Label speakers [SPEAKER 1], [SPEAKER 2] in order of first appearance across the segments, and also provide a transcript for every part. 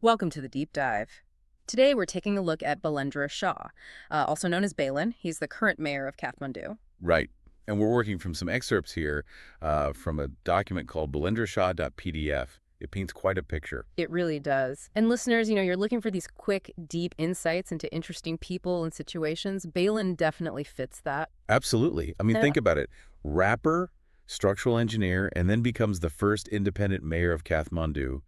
[SPEAKER 1] Welcome to the Deep Dive. Today we're taking a look at Balen Shah, also known as Balen. He's the current mayor of Kathmandu.
[SPEAKER 2] Right. And we're working from some excerpts here from a document called BalendraShah.pdf. It paints quite a picture.
[SPEAKER 1] It really does. And listeners, you're looking for these quick, deep insights into interesting people and situations. Balen definitely fits that.
[SPEAKER 2] Absolutely. I mean,
[SPEAKER 1] Yeah.
[SPEAKER 2] think about it. Rapper, structural engineer, and then becomes the first independent mayor of Kathmandu,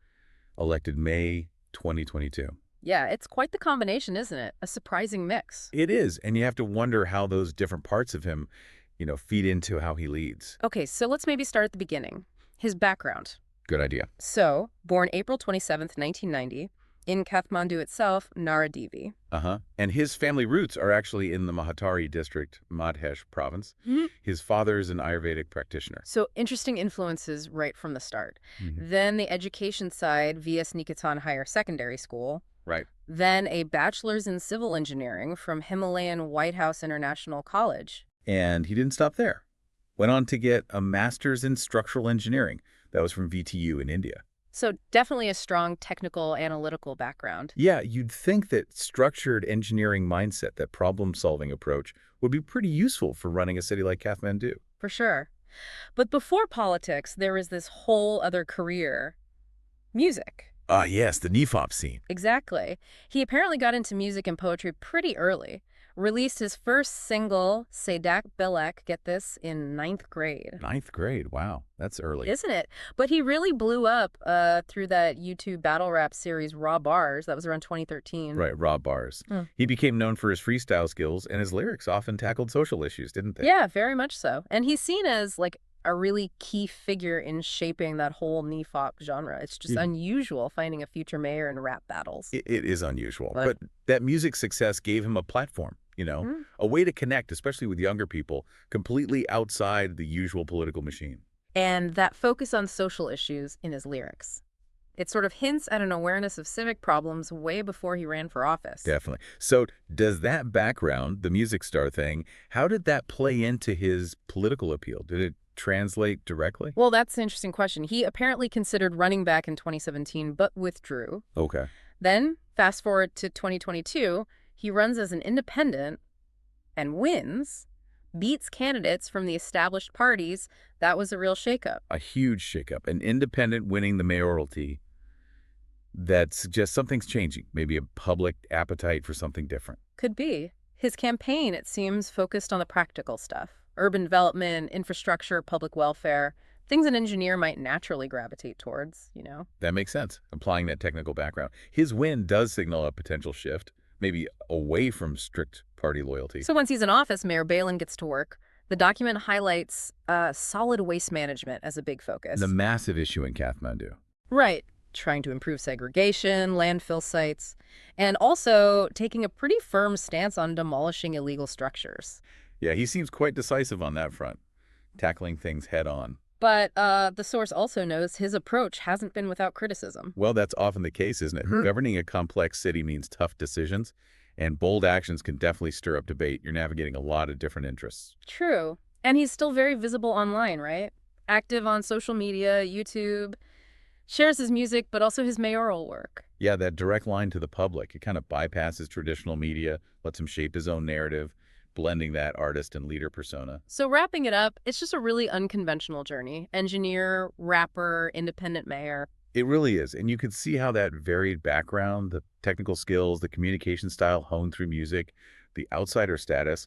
[SPEAKER 2] elected May 2022.
[SPEAKER 1] Yeah, it's quite the combination, isn't it? A surprising mix.
[SPEAKER 2] It is, and you have to wonder how those different parts of him, feed into how he leads.
[SPEAKER 1] Okay, so let's maybe start at the beginning. His background.
[SPEAKER 2] Good idea.
[SPEAKER 1] So, born April 27th, 1990, in Kathmandu itself, Naradevi.
[SPEAKER 2] And his family roots are actually in the Mahatari district, Madhesh province.
[SPEAKER 1] Mhm.
[SPEAKER 2] His father is an Ayurvedic practitioner.
[SPEAKER 1] So interesting influences right from the start.
[SPEAKER 2] Mhm.
[SPEAKER 1] Then the education side, VS Nikitan Higher Secondary School.
[SPEAKER 2] Right.
[SPEAKER 1] Then a bachelor's in civil engineering from Himalayan White House International College.
[SPEAKER 2] And he didn't stop there. Went on to get a master's in structural engineering. That was from VTU in India.
[SPEAKER 1] So definitely a strong technical analytical background.
[SPEAKER 2] Yeah, you'd think that structured engineering mindset, that problem-solving approach, would be pretty useful for running a city like Kathmandu.
[SPEAKER 1] For sure. But before politics, there was this whole other career, music.
[SPEAKER 2] Ah, yes, the NEFOP scene.
[SPEAKER 1] Exactly. He apparently got into music and poetry pretty early. Released his first single, Sadak Belek, get this, in ninth grade.
[SPEAKER 2] Ninth grade, wow, that's early.
[SPEAKER 1] Isn't it? But he really blew up through that YouTube battle rap series Raw Bars. That was around 2013.
[SPEAKER 2] Right, raw bars.
[SPEAKER 1] Hmm.
[SPEAKER 2] He became known for his freestyle skills, and his lyrics often tackled social issues, didn't they?
[SPEAKER 1] Yeah, very much so. And he's seen as like a really key figure in shaping that whole NEFOP genre. It's just
[SPEAKER 2] Yeah.
[SPEAKER 1] unusual finding a future mayor in rap battles.
[SPEAKER 2] It is unusual,
[SPEAKER 1] But-
[SPEAKER 2] but that music success gave him a platform,
[SPEAKER 1] Mm.
[SPEAKER 2] a way to connect, especially with younger people, completely outside the usual political machine.
[SPEAKER 1] And that focus on social issues in his lyrics. It sort of hints at an awareness of civic problems way before he ran for office.
[SPEAKER 2] Definitely. So does that background, the music star thing, how did that play into his political appeal? Did it translate directly?
[SPEAKER 1] Well, that's an interesting question. He apparently considered running back in 2017, but withdrew.
[SPEAKER 2] Okay.
[SPEAKER 1] Then, fast forward to 2022, he runs as an independent and wins, beats candidates from the established parties. That was a real shakeup.
[SPEAKER 2] A huge shakeup. An independent winning the mayoralty that suggests something's changing, maybe a public appetite for something different.
[SPEAKER 1] Could be. His campaign, it seems, focused on the practical stuff. Urban development, infrastructure, public welfare, things an engineer might naturally gravitate towards.
[SPEAKER 2] That makes sense, applying that technical background. His win does signal a potential shift, maybe away from strict party loyalty.
[SPEAKER 1] So once he's in office, Mayor Balen gets to work. The document highlights solid waste management as a big focus.
[SPEAKER 2] The massive issue in Kathmandu.
[SPEAKER 1] Right. Trying to improve segregation, landfill sites, and also taking a pretty firm stance on demolishing illegal structures.
[SPEAKER 2] Yeah, he seems quite decisive on that front, tackling things head on.
[SPEAKER 1] But the source also knows his approach hasn't been without criticism.
[SPEAKER 2] Well, that's often the case, isn't it? Governing a complex city means tough decisions, and bold actions can definitely stir up debate. You're navigating a lot of different interests.
[SPEAKER 1] True. And he's still very visible online, right? Active on social media, YouTube, shares his music, but also his mayoral work.
[SPEAKER 2] Yeah, that direct line to the public, it kind of bypasses traditional media, lets him shape his own narrative, blending that artist and leader persona.
[SPEAKER 1] So wrapping it up, it's just a really unconventional journey. Engineer, rapper, independent mayor.
[SPEAKER 2] It really is, and you can see how that varied background, the technical skills, the communication style honed through music, the outsider status,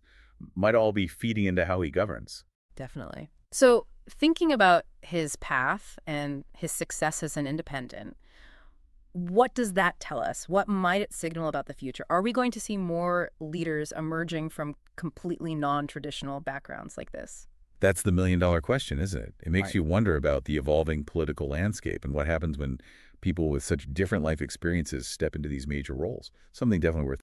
[SPEAKER 2] might all be feeding into how he governs.
[SPEAKER 1] Definitely. So thinking about his path and his success as an independent, what does that tell us? What might it signal about the future? Are we going to see more leaders emerging from completely non-traditional backgrounds like this?
[SPEAKER 2] That's the million-dollar question, isn't it? It makes
[SPEAKER 1] Right.
[SPEAKER 2] you wonder about the evolving political landscape and what happens when people with such different life experiences step into these major roles. Something definitely worth